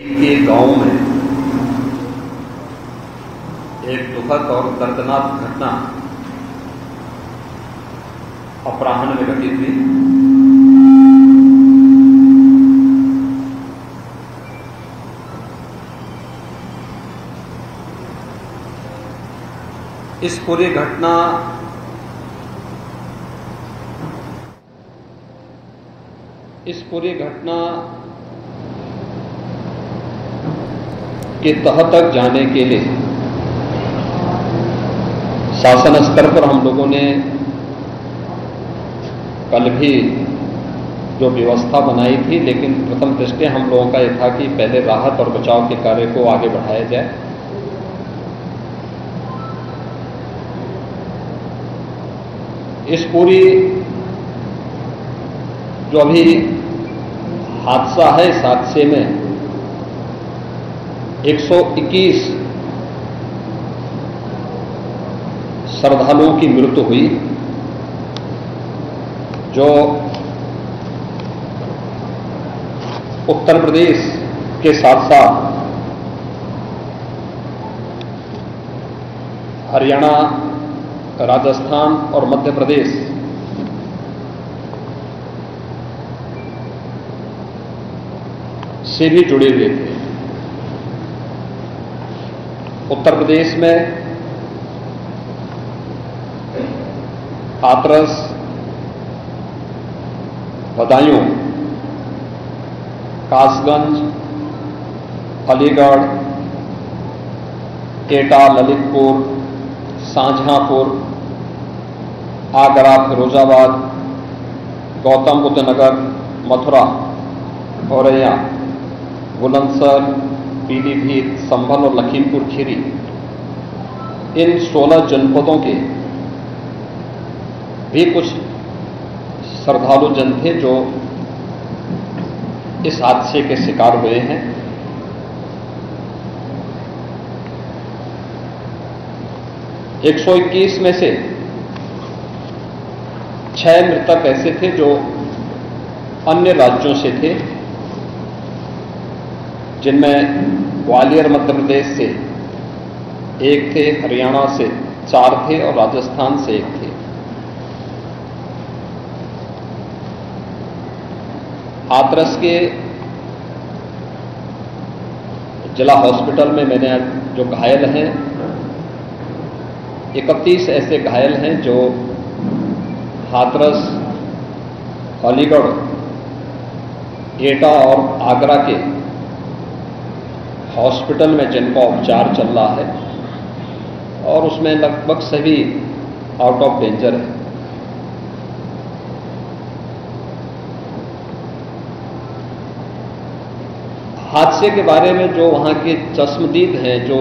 के गांव में एक दुखद और दर्दनाक घटना अपराह्न में घटित हुई। इस पूरी घटना के तह तक जाने के लिए शासन स्तर पर हम लोगों ने कल भी जो व्यवस्था बनाई थी, लेकिन प्रथम दृष्टया हम लोगों का यह था कि पहले राहत और बचाव के कार्य को आगे बढ़ाया जाए। इस पूरी जो अभी हादसा है, इस हादसे में 121 श्रद्धालुओं की मृत्यु हुई, जो उत्तर प्रदेश के साथ साथ हरियाणा, राजस्थान और मध्य प्रदेश से भी जुड़े हुए थे। उत्तर प्रदेश में हाथरस, बदायूं, कासगंज, अलीगढ़, एटा, ललितपुर, शाहजहांपुर, आगरा, फिरोजाबाद, गौतम बुद्ध नगर, मथुरा, औरैया, बुलंदशहर, पीलीभीत, संभल और लखीमपुर खीरी, इन 16 जनपदों के भी कुछ श्रद्धालु जन थे जो इस हादसे के शिकार हुए हैं। एक 121 में से 6 मृतक ऐसे थे जो अन्य राज्यों से थे, जिनमें ग्वालियर मध्य प्रदेश से 1 थे, हरियाणा से 4 थे और राजस्थान से 1 थे। हाथरस के जिला हॉस्पिटल में मैंने जो घायल हैं, 31 ऐसे घायल हैं जो हाथरस, अलीगढ़, एटा और आगरा के हॉस्पिटल में जिनका उपचार चल रहा है, और उसमें लगभग सभी आउट ऑफ डेंजर है। हादसे के बारे में जो वहां के चश्मदीद हैं, जो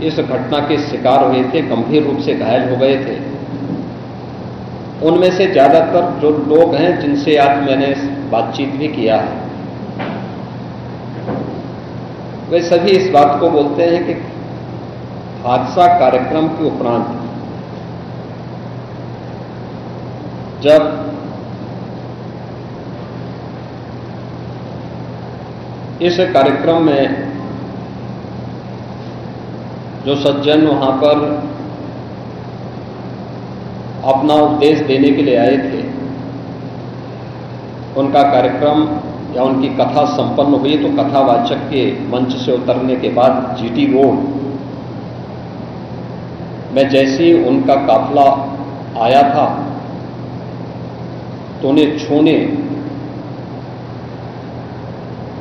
इस घटना के शिकार हुए थे, गंभीर रूप से घायल हो गए थे, उनमें से ज्यादातर जो लोग हैं जिनसे आज मैंने बातचीत भी किया है, वे सभी इस बात को बोलते हैं कि हादसा कार्यक्रम के उपरांत जब इस कार्यक्रम में जो सज्जन वहां पर अपना उपदेश देने के लिए आए थे, उनका कार्यक्रम या उनकी कथा संपन्न हुई, तो कथावाचक के मंच से उतरने के बाद जीटी रोड में जैसे ही उनका काफिला आया था, तो उन्हें छूने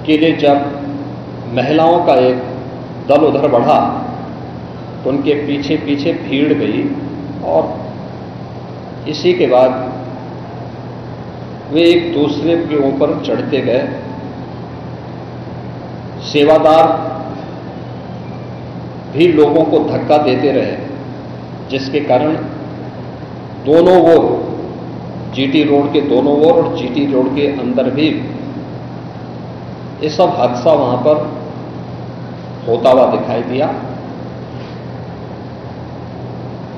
के लिए जब महिलाओं का एक दल उधर बढ़ा, तो उनके पीछे पीछे भीड़ गई और इसी के बाद वे एक दूसरे के ऊपर चढ़ते गए। सेवादार भी लोगों को धक्का देते रहे, जिसके कारण दोनों ओर, जीटी रोड के दोनों ओर और जीटी रोड के अंदर भी ये सब हादसा वहां पर होता हुआ दिखाई दिया।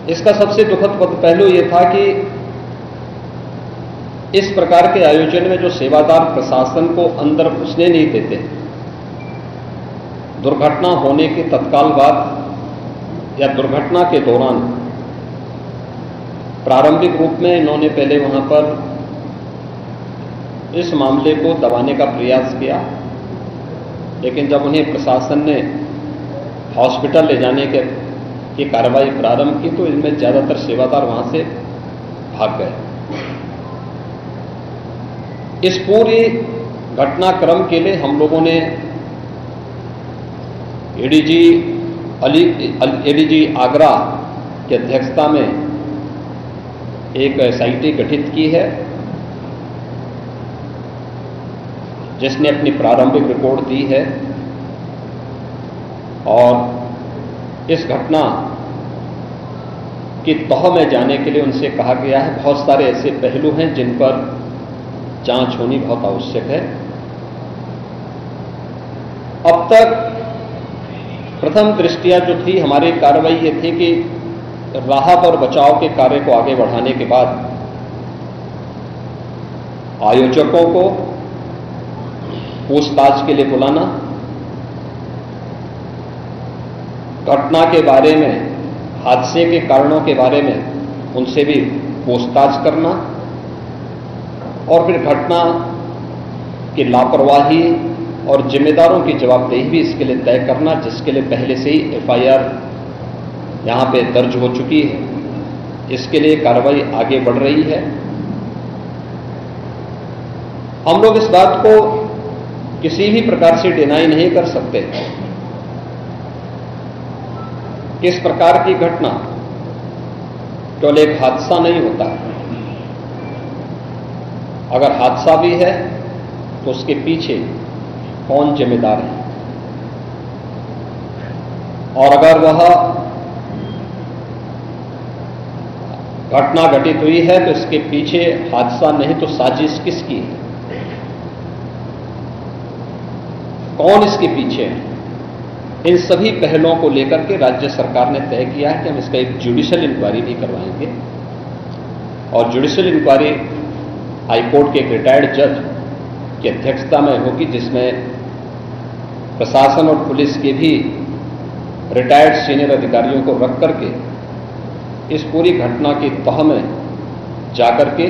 इसका सबसे दुखद पहलू यह था कि इस प्रकार के आयोजन में जो सेवादार प्रशासन को अंदर घुसने नहीं देते, दुर्घटना होने के तत्काल बाद या दुर्घटना के दौरान प्रारंभिक रूप में इन्होंने पहले वहां पर इस मामले को दबाने का प्रयास किया, लेकिन जब उन्हें प्रशासन ने हॉस्पिटल ले जाने की कार्रवाई प्रारंभ की तो इनमें ज्यादातर सेवादार वहां से भाग गए। इस पूरी घटनाक्रम के लिए हम लोगों ने एडीजी आगरा की अध्यक्षता में एक एसआईटी गठित की है, जिसने अपनी प्रारंभिक रिपोर्ट दी है और इस घटना की तह में जाने के लिए उनसे कहा गया है। बहुत सारे ऐसे पहलू हैं जिन पर जांच होनी बहुत आवश्यक है। अब तक प्रथम दृष्टिया जो थी हमारी कार्रवाई ये थी कि राहत और बचाव के कार्य को आगे बढ़ाने के बाद आयोजकों को पूछताछ के लिए बुलाना, घटना के बारे में, हादसे के कारणों के बारे में उनसे भी पूछताछ करना और फिर घटना की लापरवाही और जिम्मेदारों की जवाबदेही भी इसके लिए तय करना, जिसके लिए पहले से ही एफआईआर यहां पे दर्ज हो चुकी है। इसके लिए कार्रवाई आगे बढ़ रही है। हम लोग इस बात को किसी भी प्रकार से डिनाई नहीं कर सकते कि इस प्रकार की घटना केवल एक हादसा नहीं होता। अगर हादसा भी है तो उसके पीछे कौन जिम्मेदार है, और अगर वह घटना घटित हुई है तो इसके पीछे हादसा नहीं तो साजिश किसकी है, कौन इसके पीछे है, इन सभी पहलुओं को लेकर के राज्य सरकार ने तय किया है कि हम इसका एक जुडिशियल इंक्वायरी भी करवाएंगे। और जुडिशियल इंक्वायरी हाईकोर्ट के एक रिटायर्ड जज की अध्यक्षता में होगी, जिसमें प्रशासन और पुलिस के भी रिटायर्ड सीनियर अधिकारियों को रख करके इस पूरी घटना की तह में जाकर के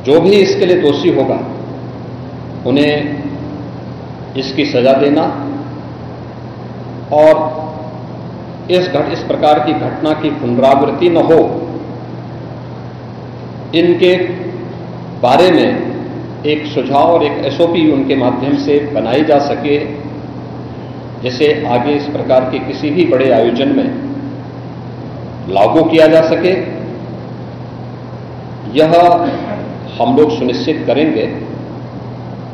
जो भी इसके लिए दोषी होगा उन्हें इसकी सजा देना और इस प्रकार की घटना की पुनरावृत्ति न हो, इनके बारे में एक सुझाव और एक एसओपी उनके माध्यम से बनाई जा सके, जिसे आगे इस प्रकार के किसी भी बड़े आयोजन में लागू किया जा सके। यह हम लोग सुनिश्चित करेंगे।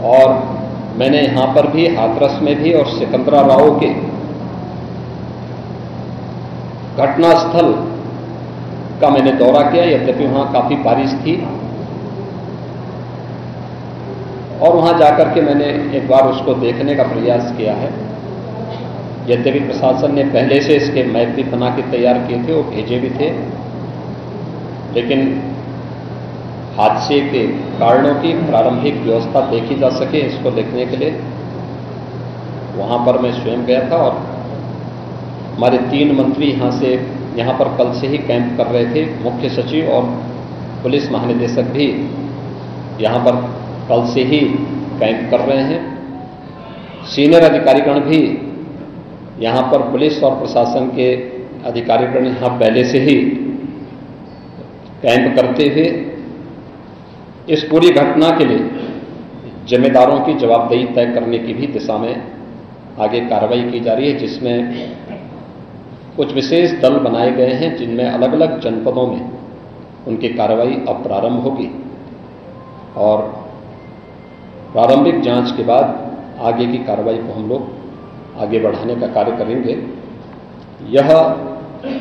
और मैंने यहां पर भी हाथरस में भी और सिकंदराबाद के घटनास्थल का मैंने दौरा किया, यद्यपि वहां काफी बारिश थी, और वहां जाकर के मैंने एक बार उसको देखने का प्रयास किया है। यद्यपि प्रशासन ने पहले से इसके मैप भी बना के तैयार किए थे, वो भेजे भी थे, लेकिन हादसे के कारणों की प्रारंभिक व्यवस्था देखी जा सके इसको देखने के लिए वहां पर मैं स्वयं गया था। और हमारे 3 मंत्री यहां पर कल से ही कैंप कर रहे थे। मुख्य सचिव और पुलिस महानिदेशक भी यहां पर कल से ही कैंप कर रहे हैं। सीनियर अधिकारीगण भी यहां पर पुलिस और प्रशासन के अधिकारीगण यहां पहले से ही कैंप करते हुए इस पूरी घटना के लिए जिम्मेदारों की जवाबदेही तय करने की भी दिशा में आगे कार्रवाई की जा रही है, जिसमें कुछ विशेष दल बनाए गए हैं, जिनमें अलग अलग जनपदों में उनकी कार्रवाई अब प्रारंभ होगी और प्रारंभिक जांच के बाद आगे की कार्रवाई को हम लोग आगे बढ़ाने का कार्य करेंगे। यह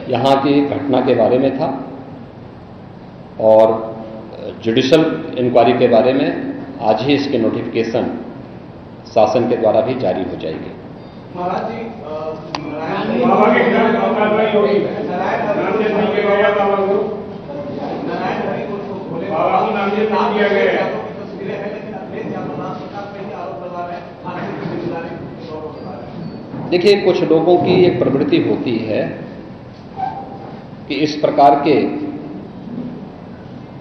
यहाँ की घटना के बारे में था और जुडिशियल इंक्वायरी के बारे में आज ही इसके नोटिफिकेशन शासन के द्वारा भी जारी हो जाएगी। महाराज जी, बाबा के खिलाफ कार्रवाई होगी। बाबा को नामजद नहीं किया गया है। देखिए, कुछ लोगों की एक प्रवृत्ति होती है कि इस प्रकार के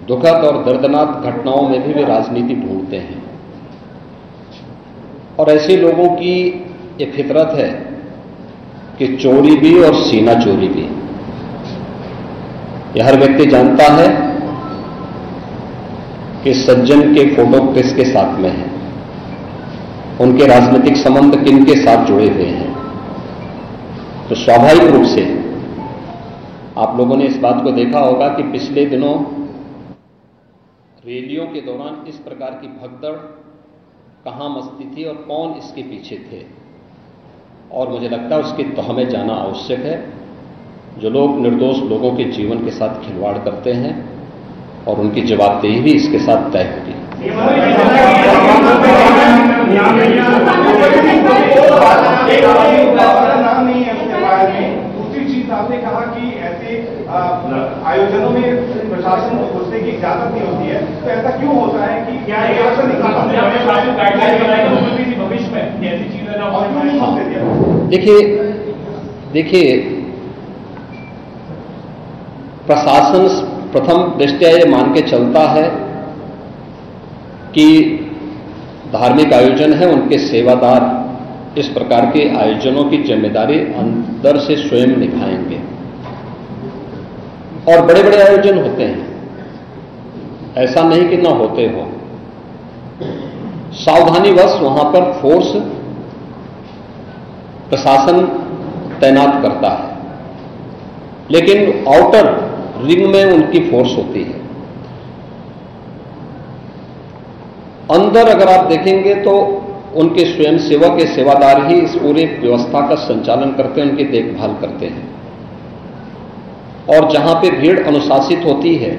दुखद और दर्दनाक घटनाओं में भी वे राजनीति ढूंढते हैं, और ऐसे लोगों की ये फितरत है कि चोरी भी और सीना चोरी भी। यह हर व्यक्ति जानता है कि सज्जन के फोटो किसके साथ में है, उनके राजनीतिक संबंध किन के साथ जुड़े हुए हैं। तो स्वाभाविक रूप से आप लोगों ने इस बात को देखा होगा कि पिछले दिनों रैलियों के दौरान इस प्रकार की भगदड़ कहां मचती थी और कौन इसके पीछे थे, और मुझे लगता है उसकी तह में जाना आवश्यक है। जो लोग निर्दोष लोगों के जीवन के साथ खिलवाड़ करते हैं और उनकी जवाबदेही भी इसके साथ तय होगी। दूसरी चीज आपने कहा कि ऐसे आयोजनों में प्रशासन को घुसने की इजाजत नहीं होती है, तो ऐसा क्यों होता है कि क्या भविष्य में ऐसी चीजें ना हो? देखिए, प्रशासन प्रथम दृष्टया ये मान के चलता है कि धार्मिक आयोजन है, उनके सेवादार इस प्रकार के आयोजनों की जिम्मेदारी अंदर से स्वयं निभाएंगे। और बड़े बड़े आयोजन होते हैं, ऐसा नहीं कि ना होते हो। सावधानीवश वहां पर फोर्स प्रशासन तैनात करता है, लेकिन आउटर रिंग में उनकी फोर्स होती है। अंदर अगर आप देखेंगे तो उनके स्वयंसेवक के सेवादार ही इस पूरे व्यवस्था का संचालन करते हैं, उनकी देखभाल करते हैं। और जहां पे भीड़ अनुशासित होती है,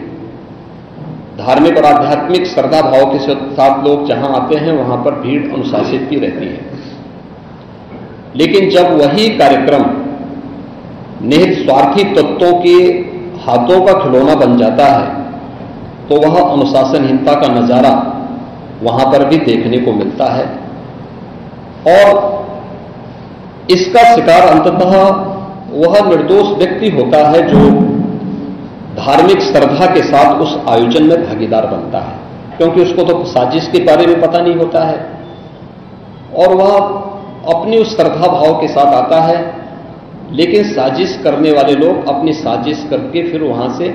धार्मिक और आध्यात्मिक श्रद्धा भाव के साथ लोग जहां आते हैं, वहां पर भीड़ अनुशासित भी रहती है। लेकिन जब वही कार्यक्रम निहित स्वार्थी तत्वों के हाथों का खिलौना बन जाता है, तो वह अनुशासनहीनता का नजारा वहां पर भी देखने को मिलता है। और इसका शिकार अंततः वह निर्दोष व्यक्ति होता है जो धार्मिक श्रद्धा के साथ उस आयोजन में भागीदार बनता है, क्योंकि उसको तो साजिश के बारे में पता नहीं होता है और वह अपनी उस श्रद्धा भाव के साथ आता है। लेकिन साजिश करने वाले लोग अपनी साजिश करके फिर वहां से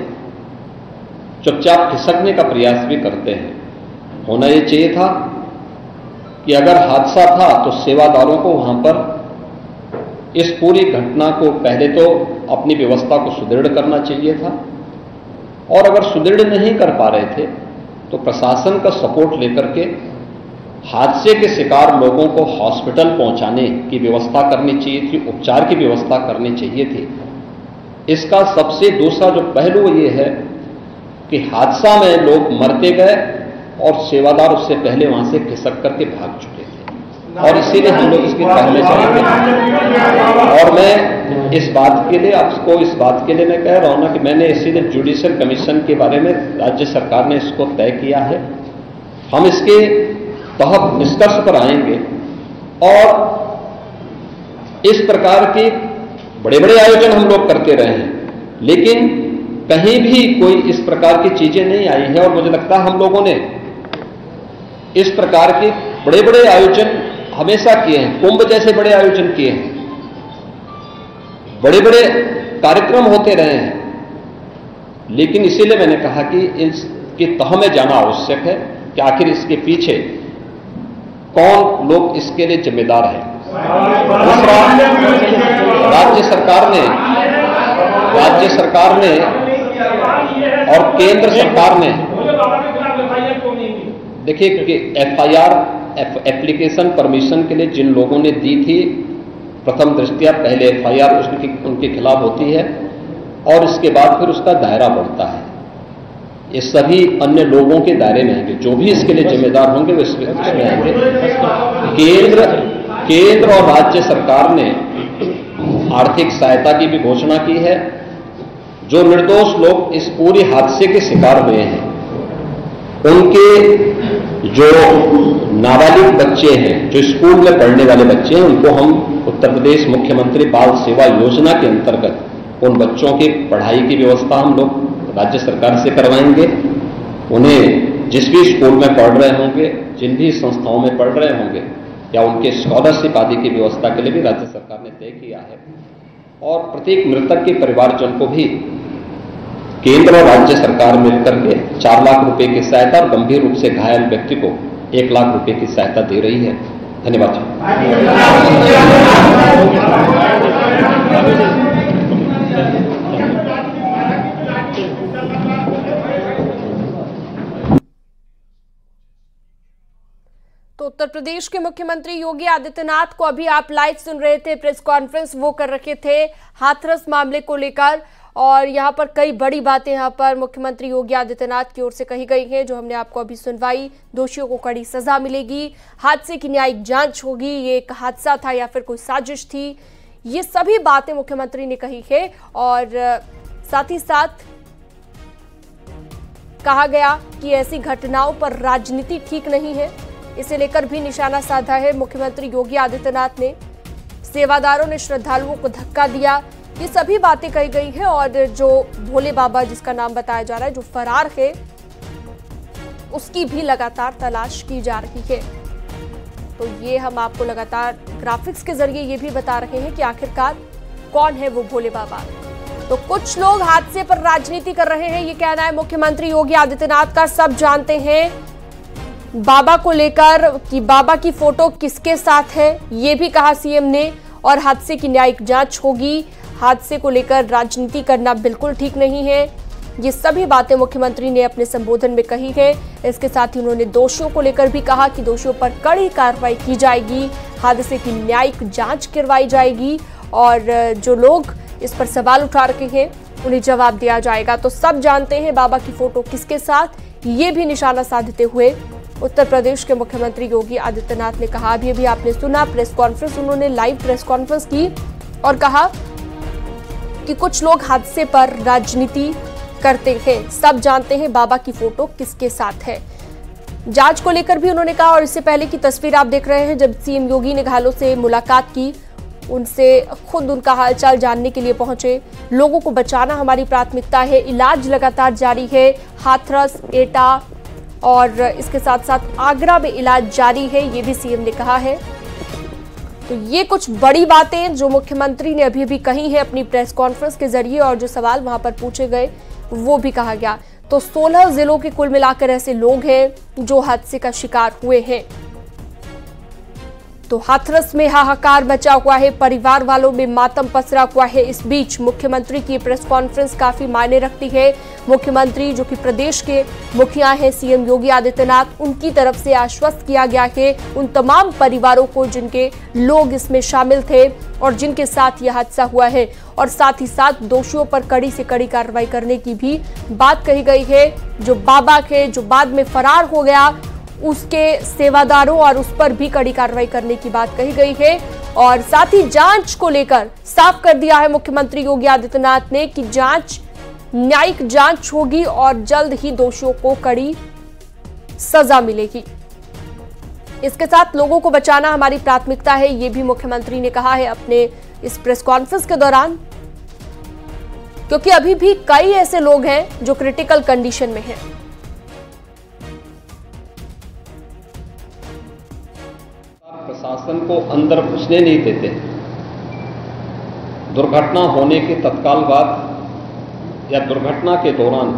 चुपचाप खिसकने का प्रयास भी करते हैं। होना यह चाहिए था कि अगर हादसा था तो सेवादारों को वहां पर इस पूरी घटना को पहले तो अपनी व्यवस्था को सुदृढ़ करना चाहिए था, और अगर सुदृढ़ नहीं कर पा रहे थे तो प्रशासन का सपोर्ट लेकर के हादसे के शिकार लोगों को हॉस्पिटल पहुंचाने की व्यवस्था करनी चाहिए थी, उपचार की व्यवस्था करनी चाहिए थी। इसका सबसे दूसरा जो पहलू ये है कि हादसा में लोग मरते गए और सेवादार उससे पहले वहां से खिसक करके भाग चुके थे, और इसीलिए हम लोग इसकी पहले चलेंगे। और मैं इस बात के लिए आपको इस बात के लिए मैं कह रहा हूं ना कि मैंने इसीलिए जुडिशियल कमीशन के बारे में राज्य सरकार ने इसको तय किया है। हम इसके तहत निष्कर्ष पर आएंगे और इस प्रकार के बड़े बड़े आयोजन हम लोग करते रहे हैं, लेकिन कहीं भी कोई इस प्रकार की चीजें नहीं आई है। और मुझे लगता है हम लोगों ने इस प्रकार के बड़े बड़े आयोजन हमेशा किए हैं, कुंभ जैसे बड़े आयोजन किए हैं, बड़े बड़े कार्यक्रम होते रहे हैं। लेकिन इसीलिए मैंने कहा कि इसकी तह में जाना आवश्यक है कि आखिर इसके पीछे कौन लोग इसके लिए जिम्मेदार हैं। दूसरा, राज्य सरकार ने और केंद्र सरकार ने देखिए कि एफआईआर एप्लीकेशन परमिशन के लिए जिन लोगों ने दी थी, प्रथम दृष्टया पहले एफआईआर उनके खिलाफ होती है और इसके बाद फिर उसका दायरा बढ़ता है। ये सभी अन्य लोगों के दायरे में आएंगे, जो भी इसके लिए जिम्मेदार होंगे वे इसमें आएंगे। केंद्र और राज्य सरकार ने आर्थिक सहायता की भी घोषणा की है। जो निर्दोष लोग इस पूरे हादसे के शिकार हुए हैं, उनके जो नाबालिग बच्चे हैं, जो स्कूल में पढ़ने वाले बच्चे हैं, उनको हम उत्तर प्रदेश मुख्यमंत्री बाल सेवा योजना के अंतर्गत उन बच्चों की पढ़ाई की व्यवस्था हम लोग राज्य सरकार से करवाएंगे। उन्हें जिस भी स्कूल में पढ़ रहे होंगे, जिन भी संस्थाओं में पढ़ रहे होंगे, या उनके स्कॉलरशिप आदि की व्यवस्था के लिए भी राज्य सरकार ने तय किया है। और प्रत्येक मृतक के परिवारजन को भी केंद्र और राज्य सरकार मिलकर के 4 लाख रुपए की सहायता और गंभीर रूप से घायल व्यक्ति को 1 लाख रुपए की सहायता दे रही है। धन्यवाद। तो उत्तर प्रदेश के मुख्यमंत्री योगी आदित्यनाथ को अभी आप लाइव सुन रहे थे, प्रेस कॉन्फ्रेंस वो कर रखे थे हाथरस मामले को लेकर, और यहाँ पर कई बड़ी बातें यहाँ पर मुख्यमंत्री योगी आदित्यनाथ की ओर से कही गई हैं, जो हमने आपको अभी सुनवाई। दोषियों को कड़ी सजा मिलेगी, हादसे की न्यायिक जांच होगी, ये एक हादसा था या फिर कोई साजिश थी, ये सभी बातें मुख्यमंत्री ने कही है। और साथ ही साथ कहा गया कि ऐसी घटनाओं पर राजनीति ठीक नहीं है, इसे लेकर भी निशाना साधा है मुख्यमंत्री योगी आदित्यनाथ ने। सेवादारों ने श्रद्धालुओं को धक्का दिया, ये सभी बातें कही गई है। और जो भोले बाबा जिसका नाम बताया जा रहा है, जो फरार है, उसकी भी लगातार तलाश की जा रही है। तो ये हम आपको लगातार ग्राफिक्स के जरिए ये भी बता रहे हैं कि आखिरकार कौन है वो भोले बाबा। तो कुछ लोग हादसे पर राजनीति कर रहे हैं, ये कहना है मुख्यमंत्री योगी आदित्यनाथ का। सब जानते हैं बाबा को लेकर कि बाबा की फोटो किसके साथ है, ये भी कहा सीएम ने। और हादसे की न्यायिक जांच होगी, हादसे को लेकर राजनीति करना बिल्कुल ठीक नहीं है, ये सभी बातें मुख्यमंत्री ने अपने संबोधन में कही है। इसके साथ ही उन्होंने दोषियों को लेकर भी कहा कि दोषियों पर कड़ी कार्रवाई की जाएगी, हादसे की न्यायिक जांच करवाई जाएगी, और जो लोग इस पर सवाल उठा रहे हैं उन्हें जवाब दिया जाएगा। तो सब जानते हैं बाबा की फोटो किसके साथ, ये भी निशाना साधते हुए उत्तर प्रदेश के मुख्यमंत्री योगी आदित्यनाथ ने कहा। अभी आपने सुना प्रेस कॉन्फ्रेंस, उन्होंने लाइव प्रेस कॉन्फ्रेंस की और कहा कि कुछ लोग हादसे पर राजनीति करते हैं, सब जानते हैं बाबा की फोटो किसके साथ है। जांच को लेकर भी उन्होंने कहा। और इससे पहले की तस्वीर आप देख रहे हैं, जब सीएम योगी ने घायलों से मुलाकात की, उनसे खुद उनका हालचाल जानने के लिए पहुंचे। लोगों को बचाना हमारी प्राथमिकता है, इलाज लगातार जारी है। हाथरस, एटा और इसके साथ साथ आगरा में इलाज जारी है, ये भी सीएम ने कहा है। तो ये कुछ बड़ी बातें जो मुख्यमंत्री ने अभी भी कही है अपनी प्रेस कॉन्फ्रेंस के जरिए, और जो सवाल वहां पर पूछे गए वो भी कहा गया। तो 16 जिलों के कुल मिलाकर ऐसे लोग हैं जो हादसे का शिकार हुए हैं। तो हाथरस में हाहाकार मचा हुआ है, परिवार वालों में मातम पसरा हुआ है। इस बीच मुख्यमंत्री की प्रेस कॉन्फ्रेंस काफी मायने रखती है। मुख्यमंत्री जो कि प्रदेश के मुखिया हैं सीएम योगी आदित्यनाथ, उनकी तरफ से आश्वस्त किया गया है उन तमाम परिवारों को जिनके लोग इसमें शामिल थे और जिनके साथ यह हादसा हुआ है। और साथ ही साथ दोषियों पर कड़ी से कड़ी कार्रवाई करने की भी बात कही गई है। जो बाबा के जो बाद में फरार हो गया, उसके सेवादारों और उस पर भी कड़ी कार्रवाई करने की बात कही गई है। और साथ ही जांच को लेकर साफ कर दिया है मुख्यमंत्री योगी आदित्यनाथ ने कि जांच, न्यायिक जांच होगी और जल्द ही दोषियों को कड़ी सजा मिलेगी। इसके साथ लोगों को बचाना हमारी प्राथमिकता है, ये भी मुख्यमंत्री ने कहा है अपने इस प्रेस कॉन्फ्रेंस के दौरान, क्योंकि अभी भी कई ऐसे लोग हैं जो क्रिटिकल कंडीशन में हैं। प्रशासन को अंदर घुसने नहीं देते। दुर्घटना होने के तत्काल बाद या दुर्घटना के दौरान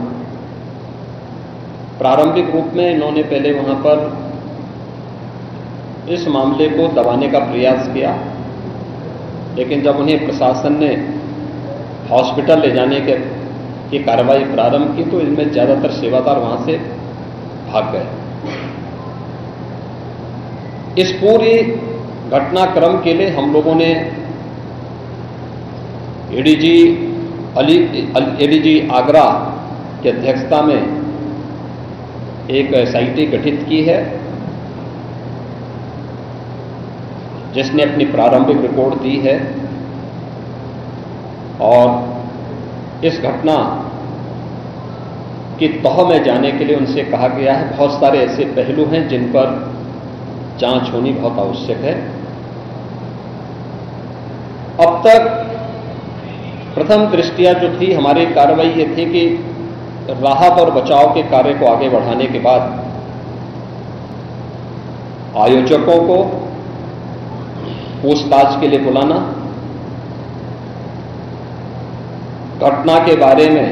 प्रारंभिक रूप में इन्होंने पहले वहां पर इस मामले को दबाने का प्रयास किया, लेकिन जब उन्हें प्रशासन ने हॉस्पिटल ले जाने की कार्रवाई प्रारंभ की तो इनमें ज्यादातर सेवादार वहां से भाग गए। इस पूरी घटनाक्रम के लिए हम लोगों ने एडीजी आगरा की अध्यक्षता में एक एसआईटी गठित की है, जिसने अपनी प्रारंभिक रिपोर्ट दी है। और इस घटना की तह में जाने के लिए उनसे कहा गया है, बहुत सारे ऐसे पहलू हैं जिन पर जांच होनी बहुत आवश्यक है। अब तक प्रथम दृष्टिया जो थी हमारी कार्रवाई ये थी कि राहत और बचाव के कार्य को आगे बढ़ाने के बाद आयोजकों को पूछताछ के लिए बुलाना, घटना के बारे में,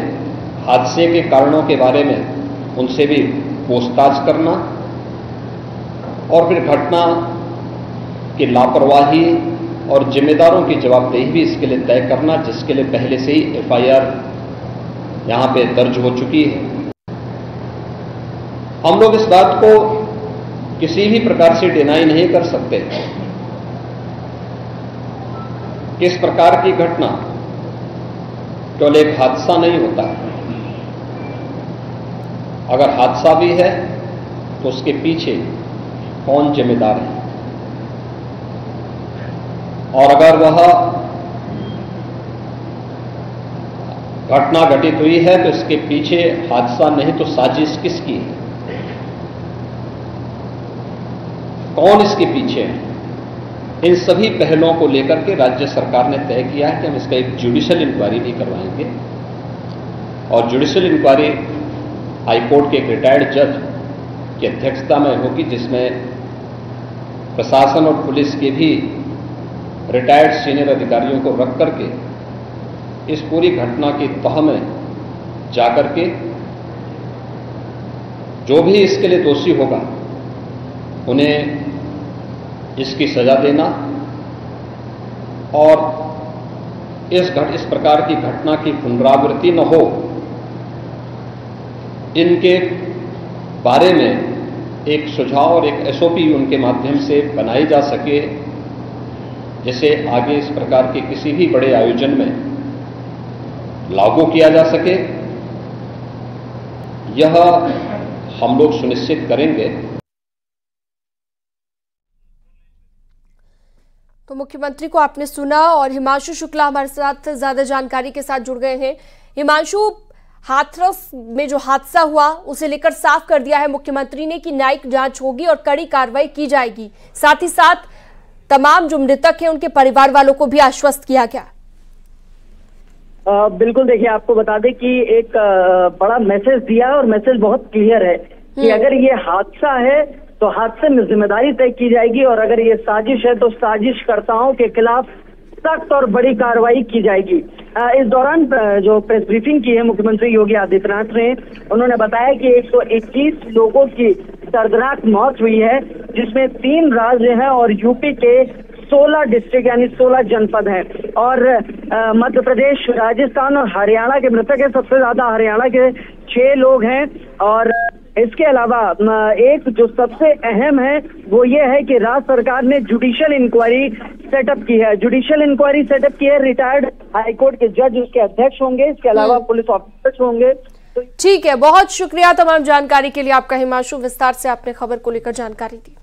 हादसे के कारणों के बारे में उनसे भी पूछताछ करना और फिर घटना की लापरवाही और जिम्मेदारों की जवाबदेही भी इसके लिए तय करना, जिसके लिए पहले से ही एफआईआर यहां पे दर्ज हो चुकी है। हम लोग इस बात को किसी भी प्रकार से डिनाई नहीं कर सकते कि इस प्रकार की घटना केवल एक हादसा नहीं होता है। अगर हादसा भी है तो उसके पीछे कौन जिम्मेदार है, और अगर वह घटना घटित हुई है तो इसके पीछे हादसा नहीं तो साजिश किसकी है, कौन इसके पीछे है, इन सभी पहलुओं को लेकर के राज्य सरकार ने तय किया है कि हम इसका एक जुडिशियल इंक्वायरी भी करवाएंगे। और जुडिशियल इंक्वायरी हाईकोर्ट के एक रिटायर्ड जज की अध्यक्षता में होगी, जिसमें प्रशासन और पुलिस के भी रिटायर्ड सीनियर अधिकारियों को रख करके इस पूरी घटना की तह में जाकर के जो भी इसके लिए दोषी होगा उन्हें इसकी सजा देना और इस प्रकार की घटना की पुनरावृत्ति न हो, इनके बारे में एक सुझाव और एक एसओपी उनके माध्यम से बनाई जा सके, जिसे आगे इस प्रकार के किसी भी बड़े आयोजन में लागू किया जा सके। यह हम लोग सुनिश्चित करेंगे। तो मुख्यमंत्री को आपने सुना और हिमांशु शुक्ला हमारे साथ ज्यादा जानकारी के साथ जुड़ गए हैं। हिमांशु, हाथरस में जो हादसा हुआ उसे लेकर साफ कर दिया है मुख्यमंत्री ने कि न्यायिक जांच होगी और कड़ी कार्रवाई की जाएगी। साथ ही साथ तमाम जो मृतक हैं उनके परिवार वालों को भी आश्वस्त किया गया। बिल्कुल, देखिए आपको बता दें कि एक बड़ा मैसेज दिया और मैसेज बहुत क्लियर है कि अगर ये हादसा है तो हादसे में जिम्मेदारी तय की जाएगी और अगर ये साजिश है तो साजिशकर्ताओं के खिलाफ सख्त और बड़ी कार्रवाई की जाएगी। इस दौरान जो प्रेस ब्रीफिंग की है मुख्यमंत्री योगी आदित्यनाथ ने, उन्होंने बताया कि 121 लोगों की दर्दनाक मौत हुई है, जिसमें 3 राज्य हैं और यूपी के 16 डिस्ट्रिक्ट यानी 16 जनपद हैं और मध्य प्रदेश, राजस्थान और हरियाणा के मृतक है। सबसे ज्यादा हरियाणा के 6 लोग हैं और इसके अलावा एक जो सबसे अहम है वो ये है कि राज्य सरकार ने जुडिशियल इंक्वायरी सेटअप की है। जुडिशियल इंक्वायरी सेटअप की है, रिटायर्ड हाईकोर्ट के जज उसके अध्यक्ष होंगे, इसके अलावा पुलिस ऑफिसर्स होंगे। ठीक है, बहुत शुक्रिया तमाम जानकारी के लिए आपका हिमांशु, विस्तार से आपने खबर को लेकर जानकारी दी।